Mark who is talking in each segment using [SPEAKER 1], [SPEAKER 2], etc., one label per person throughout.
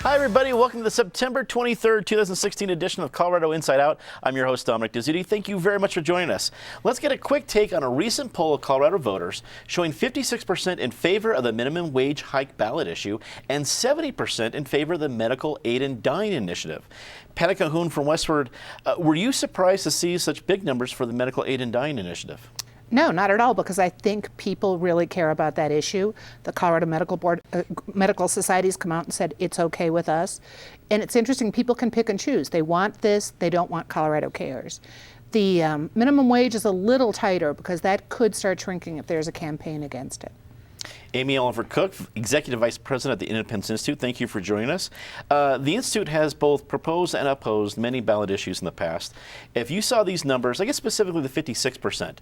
[SPEAKER 1] Hi, everybody. Welcome to the September 23rd, 2016 edition of Colorado Inside Out. I'm your host, Dominic Dezzutti. Thank you very much for joining us. Let's get a quick take on a recent poll of Colorado voters showing 56% in favor of the minimum wage hike ballot issue and 70% in favor of the medical aid and dying initiative. Patty Cahoon from Westward, were you surprised to see such big numbers for the medical aid and dying initiative?
[SPEAKER 2] No, not at all, because I think people really care about that issue. The Colorado Medical Society's come out and said it's okay with us. And it's interesting, people can pick and choose. They want this, they don't want Colorado Cares. The minimum wage is a little tighter because that could start shrinking if there's a campaign against it.
[SPEAKER 1] Amy Oliver Cook, Executive Vice President at the Independence Institute, thank you for joining us. The Institute has both proposed and opposed many ballot issues in the past. If you saw these numbers, I guess specifically the 56%,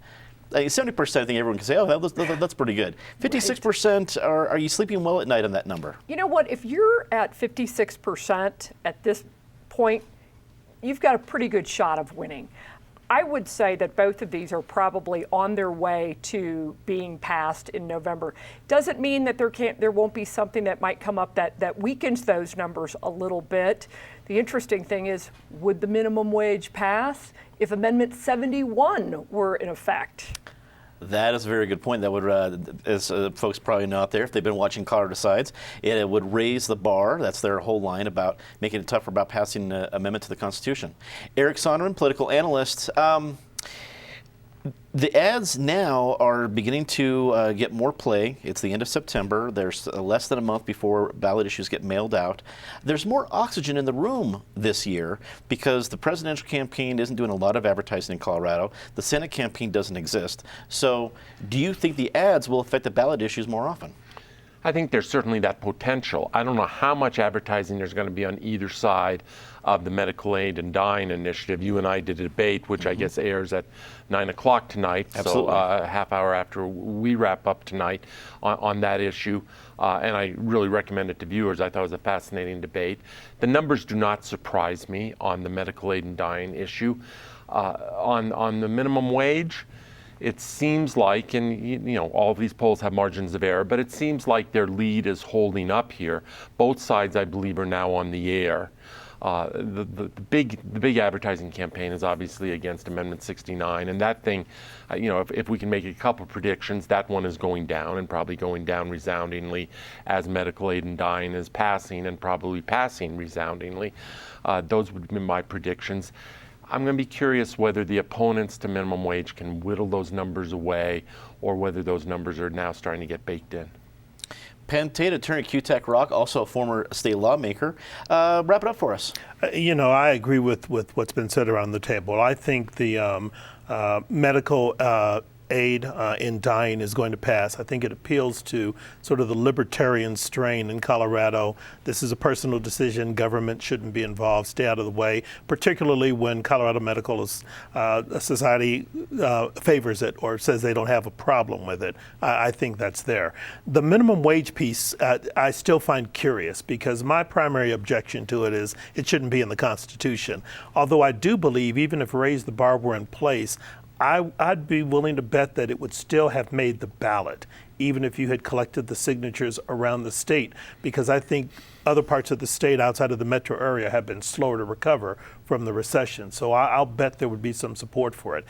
[SPEAKER 1] 70%, I think everyone can say, oh, that's pretty good. 56%, are you sleeping well at night on that number?
[SPEAKER 3] You know what, if you're at 56% at this point, you've got a pretty good shot of winning. I would say that both of these are probably on their way to being passed in November. Doesn't mean that there won't be something that might come up that weakens those numbers a little bit. The interesting thing is, would the minimum wage pass if Amendment 71 were in effect?
[SPEAKER 1] That is a very good point. That would, as folks probably know out there, if they've been watching Colorado Sides, it would raise the bar. That's their whole line about making it tougher about passing an amendment to the Constitution. Eric Sonderman, political analyst. The ads now are beginning to get more play. It's the end of September. There's less than a month before ballot issues get mailed out. There's more oxygen in the room this year because the presidential campaign isn't doing a lot of advertising in Colorado. The Senate campaign doesn't exist. So do you think the ads will affect the ballot issues more often?
[SPEAKER 4] I think there's certainly that potential. I don't know how much advertising there's going to be on either side of the medical aid and dying initiative. You and I did a debate, which I guess airs at 9 o'clock tonight.
[SPEAKER 1] Absolutely.
[SPEAKER 4] So a half hour after we wrap up tonight on that issue. And I really recommend it to viewers. I thought it was a fascinating debate. The numbers do not surprise me on the medical aid and dying issue. On the minimum wage, it seems like, and you know, all of these polls have margins of error, but it seems like their lead is holding up here. Both sides, I believe, are now on the air. The big advertising campaign is obviously against Amendment 69, and that thing, you know, if we can make a couple predictions, that one is going down, and probably going down resoundingly as medical aid and dying is passing, and probably passing resoundingly. Those would be my predictions. I'm going to be curious whether the opponents to minimum wage can whittle those numbers away, or whether those numbers are now starting to get baked in.
[SPEAKER 1] Penn Tate, attorney at Q-Tech Rock, also a former state lawmaker. Wrap it up for us.
[SPEAKER 5] You know, I agree with what's been said around the table. I think the medical aid in dying is going to pass. I think it appeals to sort of the libertarian strain in Colorado. This is a personal decision. Government shouldn't be involved. Stay out of the way, particularly when Colorado Medical Society favors it or says they don't have a problem with it. I think that's there. The minimum wage piece, I still find curious because my primary objection to it is it shouldn't be in the Constitution. Although I do believe even if raise the bar were in place, I'd be willing to bet that it would still have made the ballot, even if you had collected the signatures around the state, because I think other parts of the state outside of the metro area have been slower to recover from the recession. So I'll bet there would be some support for it.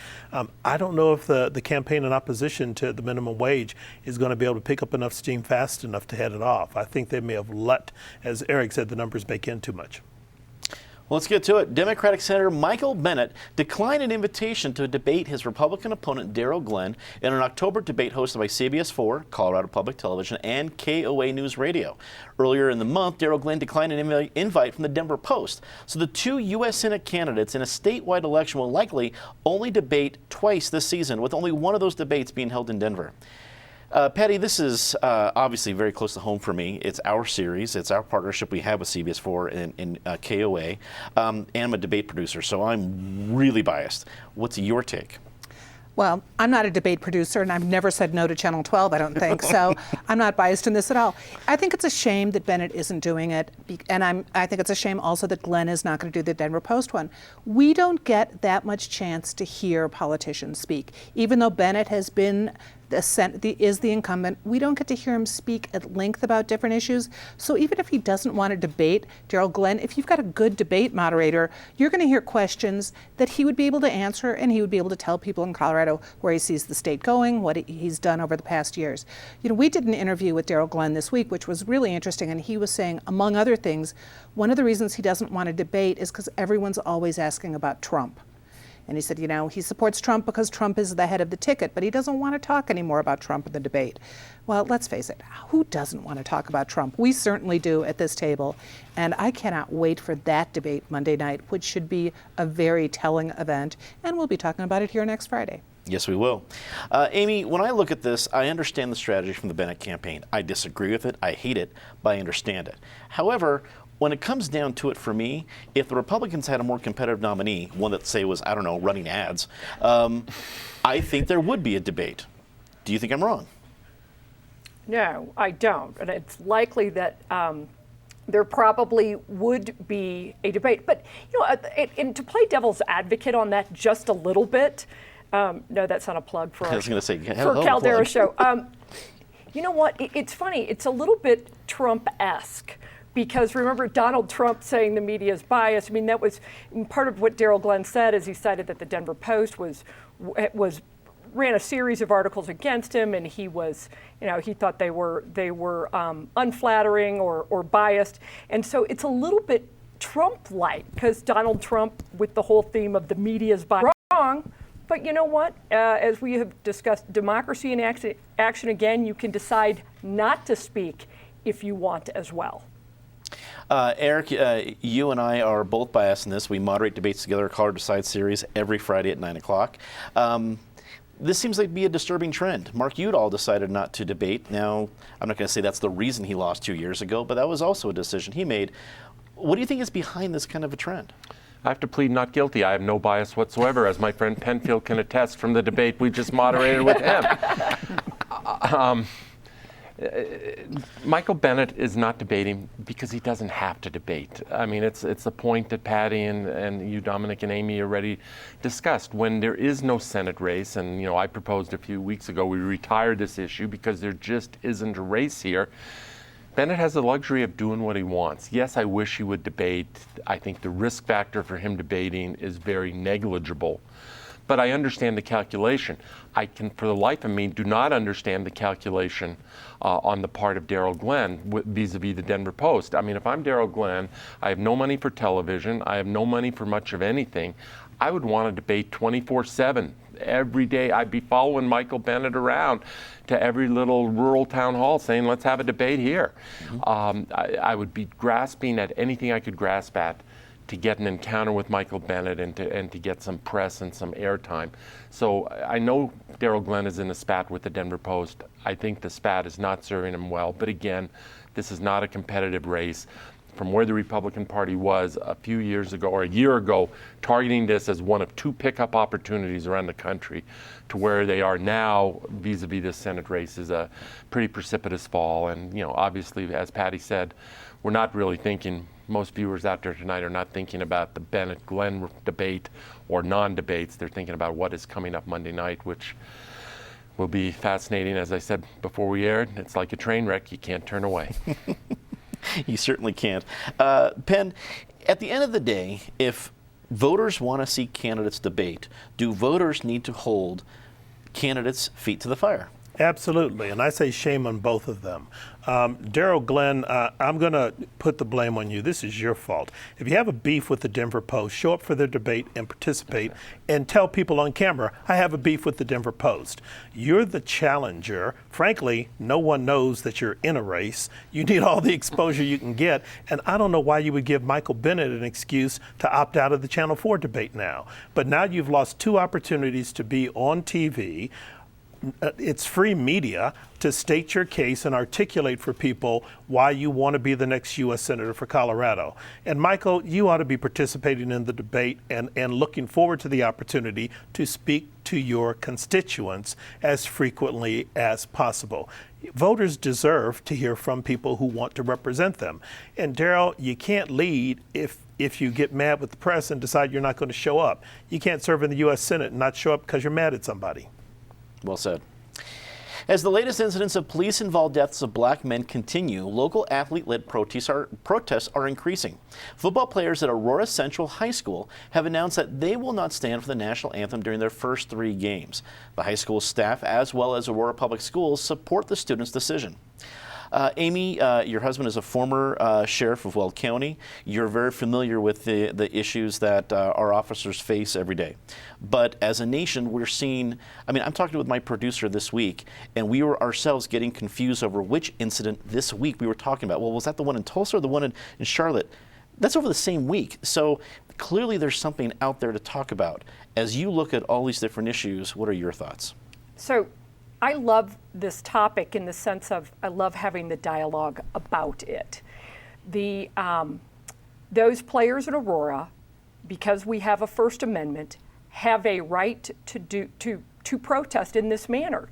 [SPEAKER 5] I don't know if the campaign in opposition to the minimum wage is going to be able to pick up enough steam fast enough to head it off. I think they may have let, as Eric said, the numbers bake in too much.
[SPEAKER 1] Well, let's get to it. Democratic Senator Michael Bennet declined an invitation to debate his Republican opponent Darryl Glenn in an October debate hosted by CBS 4, Colorado Public Television, and KOA News Radio. Earlier in the month, Darryl Glenn declined an invite from the Denver Post. So the two U.S. Senate candidates in a statewide election will likely only debate twice this season, with only one of those debates being held in Denver. Patty, this is obviously very close to home for me. It's our series. It's our partnership we have with CBS 4 and KOA. And I'm a debate producer, so I'm really biased. What's your take?
[SPEAKER 2] Well, I'm not a debate producer, and I've never said no to Channel 12, I don't think, so I'm not biased in this at all. I think it's a shame that Bennet isn't doing it, and I think it's a shame also that Glenn is not going to do the Denver Post one. We don't get that much chance to hear politicians speak, even though Bennet has been is the incumbent. We don't get to hear him speak at length about different issues. So even if he doesn't want to debate, Darryl Glenn, if you've got a good debate moderator, you're going to hear questions that he would be able to answer, and he would be able to tell people in Colorado where he sees the state going, what he's done over the past years. You know, we did an interview with Darryl Glenn this week, which was really interesting, and he was saying, among other things, one of the reasons he doesn't want to debate is because everyone's always asking about Trump. And he said, you know, he supports Trump because Trump is the head of the ticket, but he doesn't want to talk anymore about Trump in the debate. Well, let's face it, who doesn't want to talk about Trump? We certainly do at this table. And I cannot wait for that debate Monday night, which should be a very telling event. And we'll be talking about it here next Friday.
[SPEAKER 1] Yes, we will. Amy, when I look at this, I understand the strategy from the Bennet campaign. I disagree with it. I hate it, but I understand it. However, when it comes down to it for me, if the Republicans had a more competitive nominee, one that, say, was, I don't know, running ads, I think there would be a debate. Do you think I'm wrong?
[SPEAKER 3] No, I don't. And it's likely that there probably would be a debate. But, you know, and to play devil's advocate on that just a little bit, no, that's not a plug for
[SPEAKER 1] I was going to say,
[SPEAKER 3] for Caldero's show. You know what? It's funny. It's a little bit Trumpesque. Because remember Donald Trump saying the media is biased. I mean, that was part of what Darryl Glenn said, is he cited that the Denver Post ran a series of articles against him, and he was, you know, he thought they were unflattering or biased. And so it's a little bit Trump-like, because Donald Trump, with the whole theme of the media is biased, wrong. But you know what? As we have discussed, democracy in action again, you can decide not to speak if you want as well.
[SPEAKER 1] Eric, you and I are both biased in this. We moderate debates together, Colorado Decides series, every Friday at 9 o'clock. This seems like to be a disturbing trend. Mark Udall decided not to debate. Now, I'm not going to say that's the reason he lost 2 years ago, but that was also a decision he made. What do you think is behind this kind of a trend?
[SPEAKER 4] I have to plead not guilty. I have no bias whatsoever, as my friend Penfield can attest from the debate we just moderated with him. Michael Bennet is not debating because he doesn't have to debate. I mean, it's the point that Patty and you, Dominic, and Amy already discussed. When there is no Senate race, and you know, I proposed a few weeks ago we retire this issue because there just isn't a race here. Bennet has the luxury of doing what he wants. Yes, I wish he would debate. I think the risk factor for him debating is very negligible. But I understand the calculation. I can, for the life of me, do not understand the calculation on the part of Darryl Glenn vis-a-vis the Denver Post. I mean, if I'm Darryl Glenn, I have no money for television, I have no money for much of anything. I would want to debate 24/7. Every day I'd be following Michael Bennet around to every little rural town hall saying, let's have a debate here. Mm-hmm. I would be grasping at anything I could grasp at to get an encounter with Michael Bennet and to get some press and some airtime. So I know Darryl Glenn is in a spat with the Denver Post. I think the spat is not serving him well. But again, this is not a competitive race. From where the Republican Party was a few years ago or a year ago, targeting this as one of two pickup opportunities around the country, to where they are now vis-a-vis this Senate race is a pretty precipitous fall. And you know, obviously, as Patty said, we're not really thinking, most viewers out there tonight are not thinking about the Bennet-Glenn debate or non-debates. They're thinking about what is coming up Monday night, which will be fascinating. As I said before we aired, it's like a train wreck. You can't turn away.
[SPEAKER 1] You certainly can't. Penn, at the end of the day, if voters want to see candidates debate, do voters need to hold candidates' feet to the fire?
[SPEAKER 5] Absolutely, and I say shame on both of them. Darryl Glenn, I'm going to put the blame on you. This is your fault. If you have a beef with the Denver Post, show up for their debate and participate and tell people on camera, I have a beef with the Denver Post. You're the challenger. Frankly, no one knows that you're in a race. You need all the exposure you can get, and I don't know why you would give Michael Bennet an excuse to opt out of the Channel 4 debate now. But now you've lost two opportunities to be on TV. It's free media to state your case and articulate for people why you want to be the next U.S. Senator for Colorado. And Michael, you ought to be participating in the debate and looking forward to the opportunity to speak to your constituents as frequently as possible. Voters deserve to hear from people who want to represent them. And Daryl, you can't lead if you get mad with the press and decide you're not going to show up. You can't serve in the U.S. Senate and not show up because you're mad at somebody.
[SPEAKER 1] Well said. As the latest incidents of police-involved deaths of black men continue, local athlete-led protests are increasing. Football players at Aurora Central High School have announced that they will not stand for the national anthem during their first 3 games. The high school staff, as well as Aurora Public Schools, support the students' decision. Amy, your husband is a former sheriff of Weld County. You're very familiar with the issues that our officers face every day. But as a nation, we're seeing, I'm talking with my producer this week, and we were ourselves getting confused over which incident this week we were talking about. Well, was that the one in Tulsa or the one in Charlotte? That's over the same week. So clearly there's something out there to talk about. As you look at all these different issues, what are your thoughts?
[SPEAKER 3] So I love this topic in the sense of I love having the dialogue about it. Those players in Aurora, because we have a First Amendment, have a right to protest in this manner.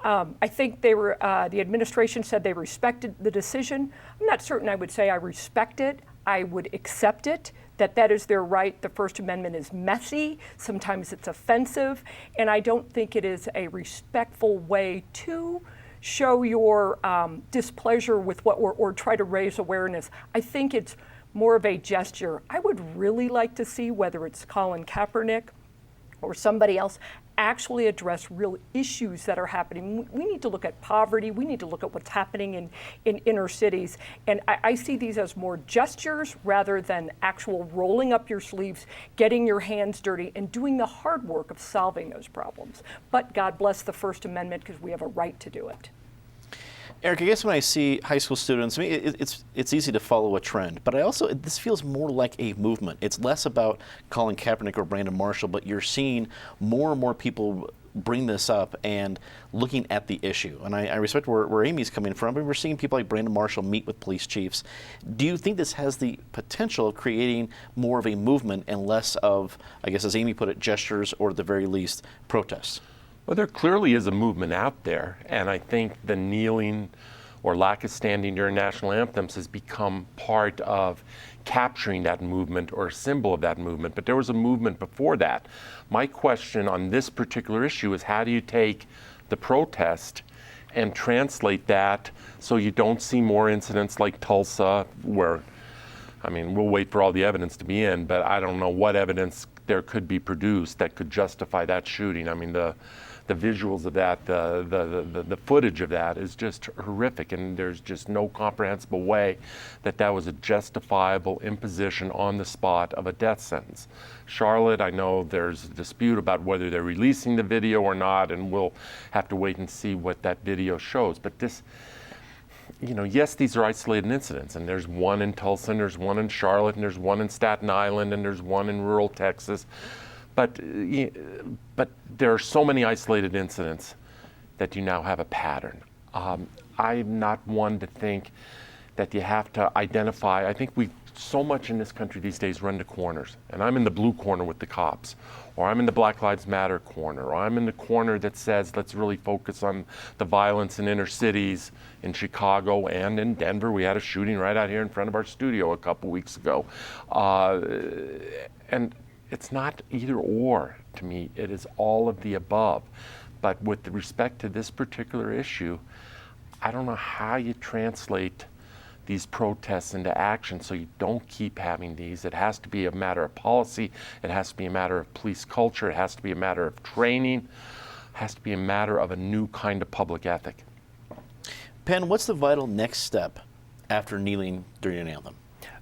[SPEAKER 3] I think the administration said they respected the decision. I'm not certain I would say I respect it. I would accept it, that is their right. The First Amendment is messy. Sometimes it's offensive. And I don't think it is a respectful way to show your displeasure with or try to raise awareness. I think it's more of a gesture. I would really like to see whether it's Colin Kaepernick or somebody else actually address real issues that are happening. We need to look at poverty. We need to look at what's happening in inner cities. And I see these as more gestures rather than actual rolling up your sleeves, getting your hands dirty, and doing the hard work of solving those problems. But God bless the First Amendment because we have a right to do it.
[SPEAKER 1] Eric, I guess when I see high school students, it's easy to follow a trend, but this feels more like a movement. It's less about Colin Kaepernick or Brandon Marshall, but you're seeing more and more people bring this up and looking at the issue. And I respect where Amy's coming from, but we're seeing people like Brandon Marshall meet with police chiefs. Do you think this has the potential of creating more of a movement and less of, I guess as Amy put it, gestures or at the very least, protests?
[SPEAKER 4] Well, there clearly is a movement out there, and I think the kneeling or lack of standing during national anthems has become part of capturing that movement or a symbol of that movement. But there was a movement before that. My question on this particular issue is how do you take the protest and translate that so you don't see more incidents like Tulsa where, we'll wait for all the evidence to be in, but I don't know what evidence there could be produced that could justify that shooting. The visuals of that, the footage of that is just horrific, and there's just no comprehensible way that was a justifiable imposition on the spot of a death sentence. Charlotte, I know there's a dispute about whether they're releasing the video or not, and we'll have to wait and see what that video shows. But this, yes, these are isolated incidents, and there's one in Tulsa, and there's one in Charlotte, and there's one in Staten Island, and there's one in rural Texas. But there are so many isolated incidents that you now have a pattern. I'm not one to think that you have to identify. I think we so much in this country these days run to corners. And I'm in the blue corner with the cops, or I'm in the Black Lives Matter corner, or I'm in the corner that says let's really focus on the violence in inner cities. In Chicago and in Denver, we had a shooting right out here in front of our studio a couple weeks ago. And it's not either or to me, it is all of the above. But with respect to this particular issue, I don't know how you translate these protests into action so you don't keep having these. It has to be a matter of policy, it has to be a matter of police culture, it has to be a matter of training, it has to be a matter of a new kind of public ethic.
[SPEAKER 1] Penn, what's the vital next step after kneeling during an anthem?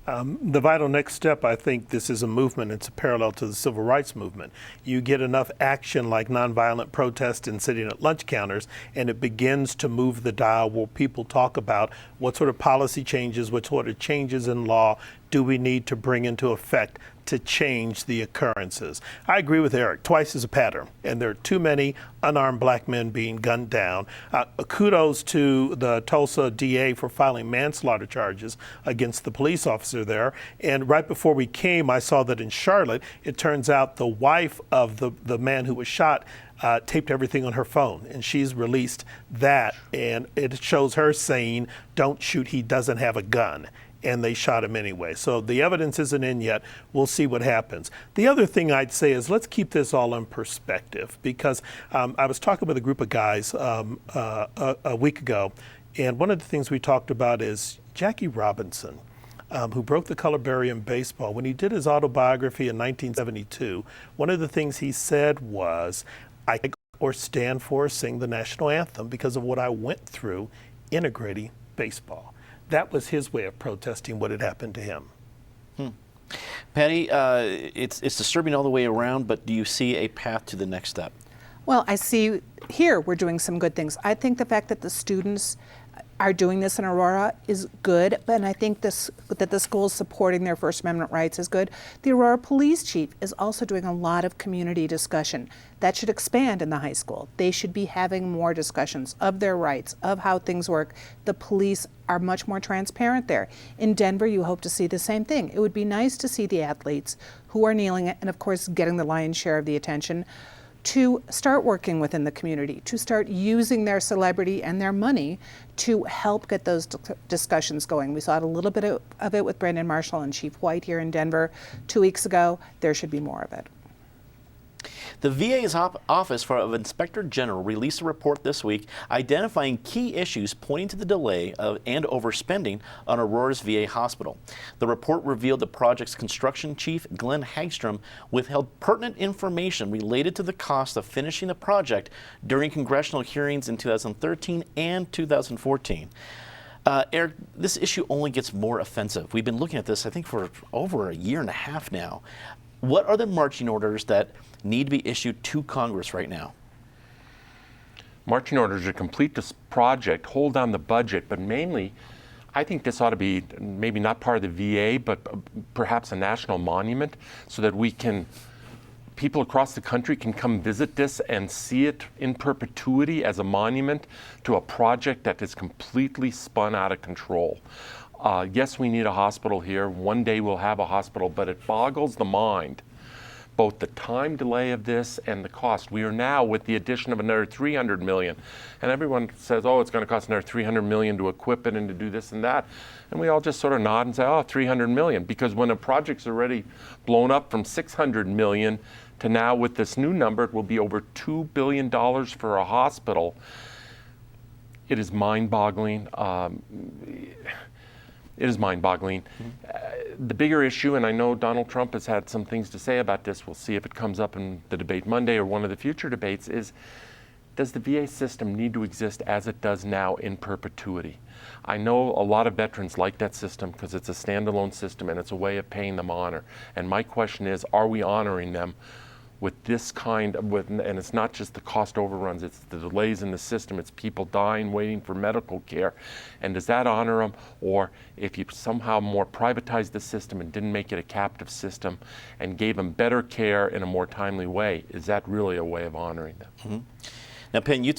[SPEAKER 5] The vital next step, I think this is a movement. It's a parallel to the civil rights movement. You get enough action like nonviolent protest and sitting at lunch counters, and it begins to move the dial where people talk about what sort of policy changes, what sort of changes in law do we need to bring into effect to change the occurrences. I agree with Eric. Twice is a pattern, and there are too many unarmed black men being gunned down. Kudos to the Tulsa DA for filing manslaughter charges against the police officer there. And right before we came, I saw that in Charlotte, it turns out the wife of the man who was shot taped everything on her phone, and she's released that, and it shows her saying, "Don't shoot, he doesn't have a gun." and they shot him anyway. So the evidence isn't in yet. We'll see what happens. The other thing I'd say is let's keep this all in perspective, because I was talking with a group of guys a week ago, and one of the things we talked about is Jackie Robinson, who broke the color barrier in baseball. When he did his autobiography in 1972, one of the things he said was, I or stand for or sing the national anthem because of what I went through integrating baseball. That was his way of protesting what had happened to him.
[SPEAKER 1] Patty, it's disturbing all the way around, but do you see a path to the next step?
[SPEAKER 2] Well, I see here we're doing some good things. I think the fact that the students are doing this in Aurora is good, and I think that the schools supporting their First Amendment rights is good. The Aurora Police Chief is also doing a lot of community discussion. That should expand in the high school. They should be having more discussions of their rights, of how things work. The police are much more transparent there. In Denver, you hope to see the same thing. It would be nice to see the athletes who are kneeling and, of course, getting the lion's share of the attention to start working within the community, to start using their celebrity and their money to help get those discussions going. We saw a little bit of it with Brandon Marshall and Chief White here in Denver 2 weeks ago. There should be more of it.
[SPEAKER 1] The VA's Office of Inspector General released a report this week identifying key issues pointing to the delay and overspending on Aurora's VA hospital. The report revealed the project's construction chief, Glenn Hagstrom, withheld pertinent information related to the cost of finishing the project during congressional hearings in 2013 and 2014. Eric, this issue only gets more offensive. We've been looking at this, I think, for over a year and a half now. What are the marching orders that need to be issued to Congress right now?
[SPEAKER 4] Marching orders to complete this project, hold down the budget, but mainly, I think this ought to be maybe not part of the VA, but perhaps a national monument, so that people across the country can come visit this and see it in perpetuity as a monument to a project that is completely spun out of control. Yes, we need a hospital here. One day we'll have a hospital, but it boggles the mind, both the time delay of this and the cost. We are now with the addition of another $300 million. And everyone says, oh, it's going to cost another $300 million to equip it and to do this and that. And we all just sort of nod and say, oh, $300 million. Because when a project's already blown up from $600 million to now with this new number, it will be over $2 billion for a hospital. It is mind-boggling. It is mind-boggling. The bigger issue, and I know Donald Trump has had some things to say about this, we'll see if it comes up in the debate Monday or one of the future debates, is does the VA system need to exist as it does now in perpetuity? I know a lot of veterans like that system because it's a standalone system and it's a way of paying them honor. And my question is, are we honoring them with this kind of, and it's not just the cost overruns, it's the delays in the system, it's people dying, waiting for medical care. And does that honor them? Or if you somehow more privatized the system and didn't make it a captive system and gave them better care in a more timely way, is that really a way of honoring them?
[SPEAKER 1] Mm-hmm. Now, Penn, you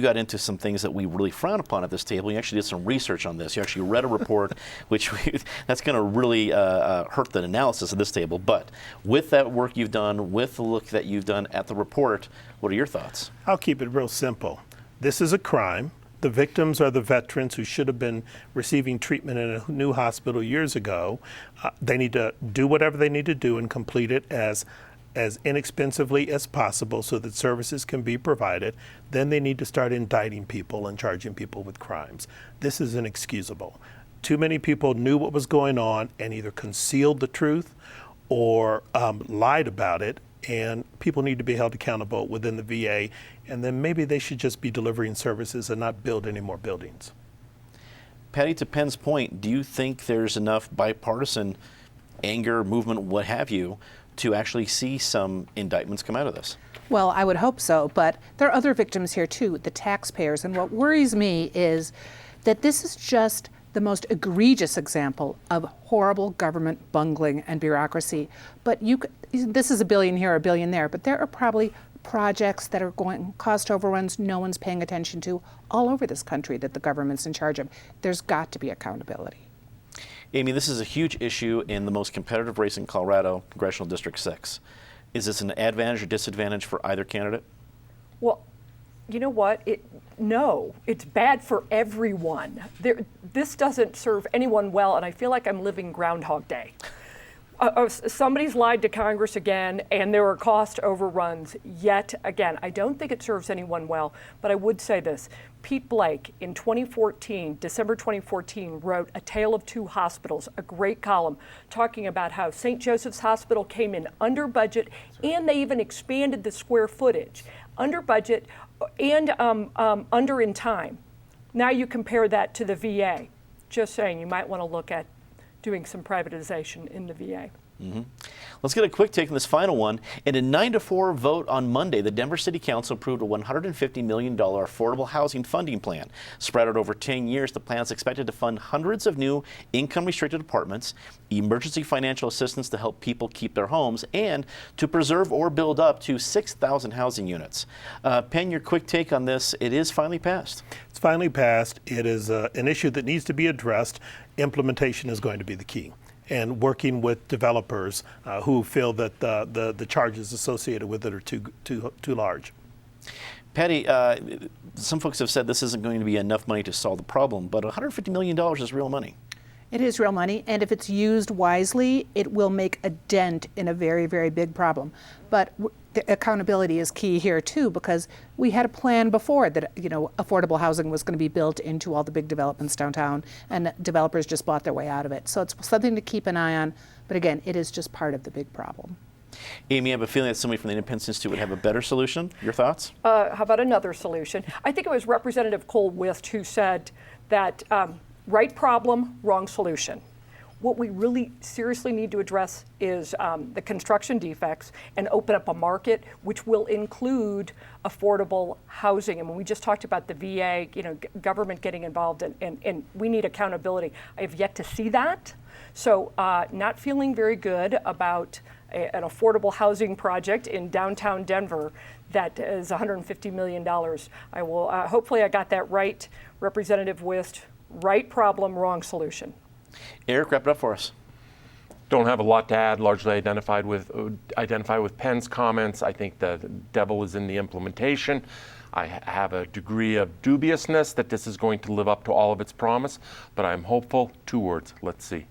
[SPEAKER 1] got into some things that we really frown upon at this table. You actually did some research on this. You actually read a report, that's going to really hurt the analysis of this table. But with that work you've done, with the look that you've done at the report, what are your thoughts?
[SPEAKER 5] I'll keep it real simple. This is a crime. The victims are the veterans who should have been receiving treatment in a new hospital years ago. They need to do whatever they need to do and complete it as inexpensively as possible so that services can be provided. Then they need to start indicting people and charging people with crimes. This is inexcusable. Too many people knew what was going on and either concealed the truth or lied about it, and people need to be held accountable within the VA, and then maybe they should just be delivering services and not build any more buildings.
[SPEAKER 1] Patty, to Penn's point, do you think there's enough bipartisan anger, movement, what have you, to actually see some indictments come out of this?
[SPEAKER 2] Well, I would hope so, but there are other victims here too, the taxpayers. And what worries me is that this is just the most egregious example of horrible government bungling and bureaucracy. But this is $1 billion here, $1 billion there, but there are probably projects that are going cost overruns no one's paying attention to all over this country that the government's in charge of. There's got to be accountability.
[SPEAKER 1] Amy, this is a huge issue in the most competitive race in Colorado, Congressional District 6. Is this an advantage or disadvantage for either candidate?
[SPEAKER 3] Well, You know what? No, it's bad for everyone. This doesn't serve anyone well, and I feel like I'm living Groundhog Day. Somebody's lied to Congress again, and there are cost overruns yet again. I don't think it serves anyone well, but I would say this. Pete Blake in 2014, December 2014, wrote A Tale of Two Hospitals, a great column talking about how St. Joseph's Hospital came in under budget, and they even expanded the square footage. Under budget and under in time. Now you compare that to the VA. Just saying, you might want to look at doing some privatization in the VA.
[SPEAKER 1] Mm-hmm. Let's get a quick take on this final one. In a 9-4 vote on Monday, the Denver City Council approved a $150 million affordable housing funding plan. Spread out over 10 years, the plan is expected to fund hundreds of new income-restricted apartments, emergency financial assistance to help people keep their homes, and to preserve or build up to 6,000 housing units. Penn, your quick take on this. It is finally passed.
[SPEAKER 5] It's finally passed. It is an issue that needs to be addressed. Implementation is going to be the key. And working with developers who feel that the charges associated with it are too large.
[SPEAKER 1] Patty, some folks have said this isn't going to be enough money to solve the problem, but $150 million is real money.
[SPEAKER 2] It is real money, and if it's used wisely, it will make a dent in a very, very big problem. But the accountability is key here too, because we had a plan before that affordable housing was going to be built into all the big developments downtown, and developers just bought their way out of it. So it's something to keep an eye on. But again, it is just part of the big problem.
[SPEAKER 1] Amy, I have a feeling that somebody from the Independence Institute would have a better solution. Your thoughts?
[SPEAKER 3] How about another solution? I think it was Representative Cole Wist who said that right problem, wrong solution. What we really seriously need to address is the construction defects and open up a market which will include affordable housing. And when we just talked about the VA, government getting involved, and we need accountability. I have yet to see that. So not feeling very good about an affordable housing project in downtown Denver that is $150 million. I will, hopefully I got that right, Representative Wist. Right problem, wrong solution.
[SPEAKER 1] Eric, wrap it up for us.
[SPEAKER 4] Don't have a lot to add. Largely identify with Penn's comments. I think the devil is in the implementation. I have a degree of dubiousness that this is going to live up to all of its promise, but I'm hopeful. 2 words. Let's see.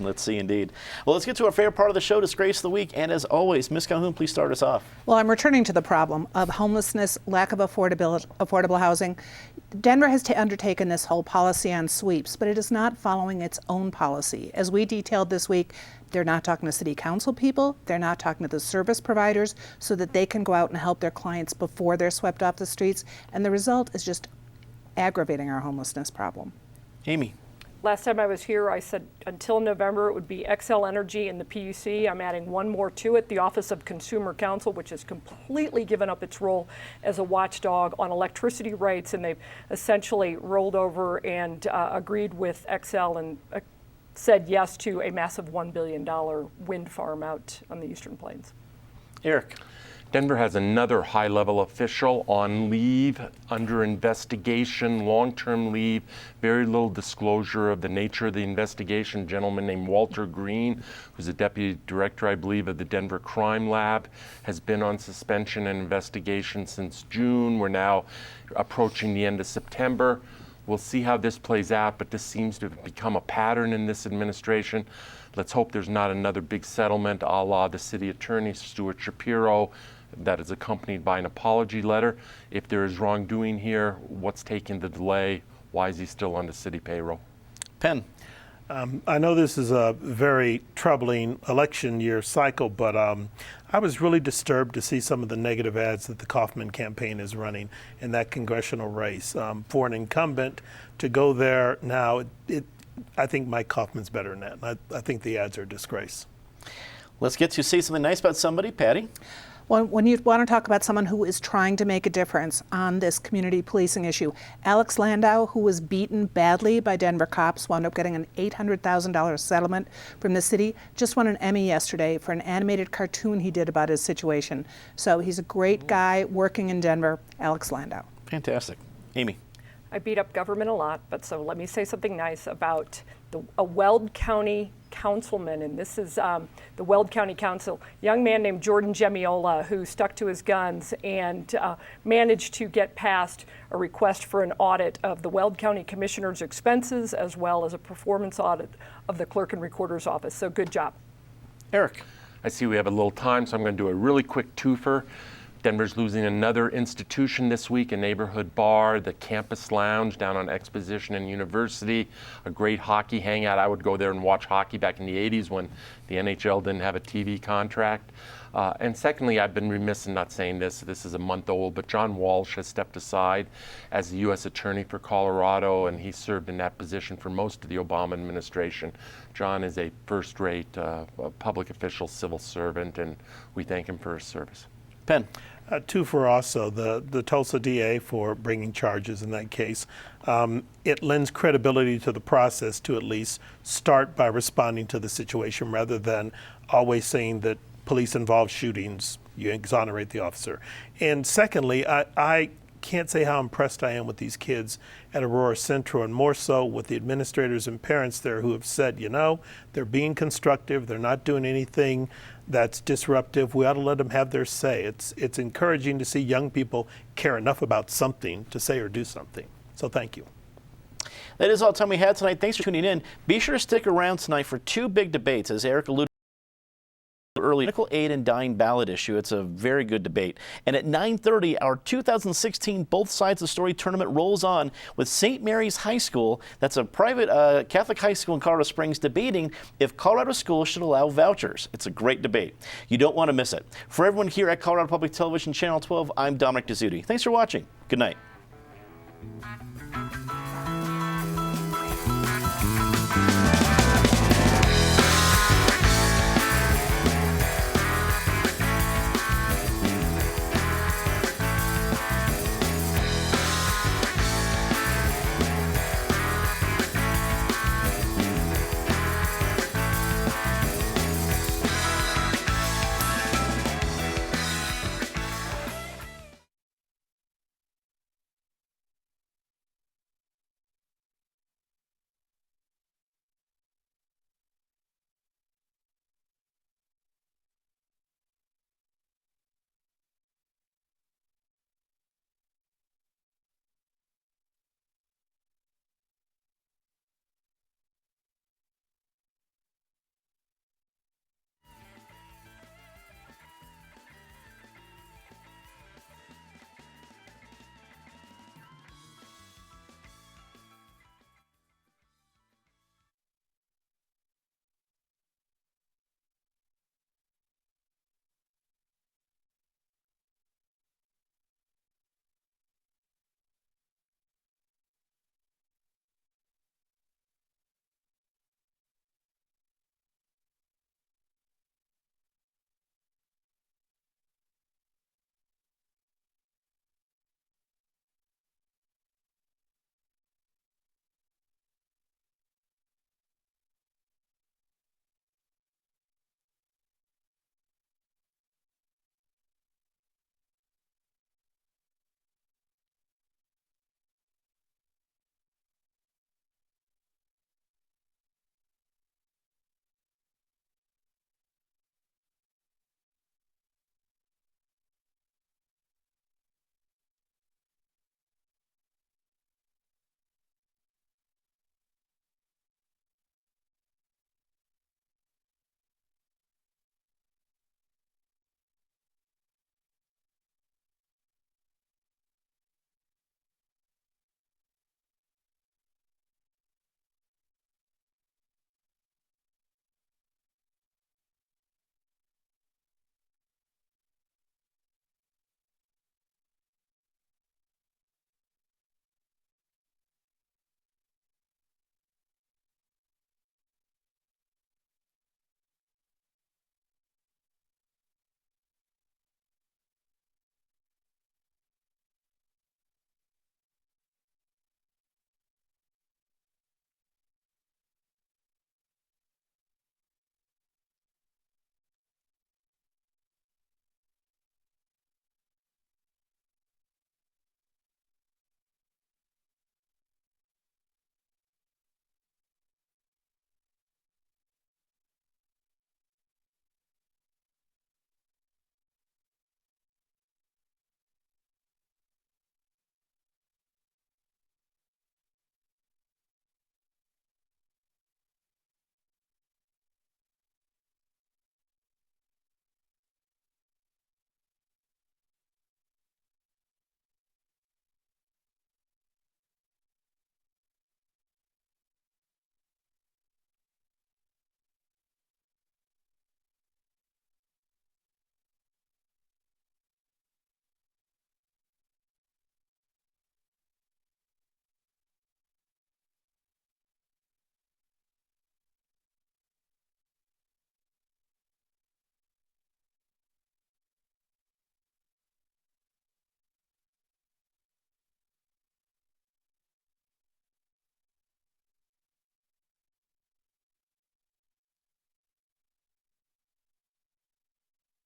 [SPEAKER 1] Let's see, indeed. Well, let's get to our favorite part of the show, Disgrace of the Week. And as always, Ms. Calhoun, please start us off.
[SPEAKER 2] Well, I'm returning to the problem of homelessness, lack of affordable housing. Denver has undertaken this whole policy on sweeps, but it is not following its own policy. As we detailed this week, they're not talking to city council people, they're not talking to the service providers so that they can go out and help their clients before they're swept off the streets. And the result is just aggravating our homelessness problem.
[SPEAKER 1] Amy.
[SPEAKER 3] Last time I was here, I said until November it would be XL Energy and the PUC. I'm adding one more to it, the Office of Consumer Counsel, which has completely given up its role as a watchdog on electricity rates, and they've essentially rolled over and agreed with XL and said yes to a massive $1 billion wind farm out on the Eastern Plains.
[SPEAKER 1] Eric.
[SPEAKER 4] Denver has another high-level official on leave, under investigation, long-term leave, very little disclosure of the nature of the investigation. A gentleman named Walter Green, who's a deputy director, I believe, of the Denver Crime Lab, has been on suspension and investigation since June. We're now approaching the end of September. We'll see how this plays out, but this seems to have become a pattern in this administration. Let's hope there's not another big settlement a la the city attorney, Stuart Shapiro, that is accompanied by an apology letter. If there is wrongdoing here, what's taking the delay? Why is he still on the city payroll?
[SPEAKER 1] Penn.
[SPEAKER 5] I know this is a very troubling election year cycle, but I was really disturbed to see some of the negative ads that the Kaufman campaign is running in that congressional race. For an incumbent to go there now, I think Mike Kaufman's better than that. I think the ads are a disgrace.
[SPEAKER 1] Let's get to say something nice about somebody. Patty.
[SPEAKER 2] Well, when you want to talk about someone who is trying to make a difference on this community policing issue, Alex Landau, who was beaten badly by Denver cops, wound up getting an $800,000 settlement from the city, just won an Emmy yesterday for an animated cartoon he did about his situation. So he's a great guy working in Denver, Alex Landau.
[SPEAKER 1] Fantastic. Amy.
[SPEAKER 3] I beat up government a lot, but so let me say something nice about a Weld County councilman, and this is the Weld County Council, a young man named Jordan Gemiola, who stuck to his guns and managed to get past a request for an audit of the Weld County Commissioner's expenses, as well as a performance audit of the Clerk and Recorder's Office. So good job.
[SPEAKER 1] Eric.
[SPEAKER 4] I see we have a little time, so I'm going to do a really quick twofer. Denver's losing another institution this week, a neighborhood bar, the Campus Lounge down on Exposition and University, a great hockey hangout. I would go there and watch hockey back in the 80s when the NHL didn't have a TV contract. And secondly, I've been remiss in not saying this. This is a month old, but John Walsh has stepped aside as the U.S. Attorney for Colorado, and he served in that position for most of the Obama administration. John is a first-rate public official, civil servant, and we thank him for his service.
[SPEAKER 1] Penn.
[SPEAKER 5] Twofer also, the Tulsa DA for bringing charges in that case. It lends credibility to the process to at least start by responding to the situation rather than always saying that police-involved shootings, you exonerate the officer. And secondly, I can't say how impressed I am with these kids at Aurora Central, and more so with the administrators and parents there who have said, you know, they're being constructive, they're not doing anything that's disruptive. We ought to let them have their say. It's encouraging to see young people care enough about something to say or do something. So thank you.
[SPEAKER 1] That is all the time we had tonight. Thanks for tuning in. Be sure to stick around tonight for two big debates, as Eric alluded early medical aid and dying ballot issue. It's a very good debate. And at 9:30, our 2016 Both Sides of the Story tournament rolls on with St. Mary's High School. That's a private Catholic high school in Colorado Springs, debating if Colorado schools should allow vouchers. It's a great debate. You don't want to miss it. For everyone here at Colorado Public Television Channel 12, I'm Dominic Dezzutti. Thanks for watching. Good night.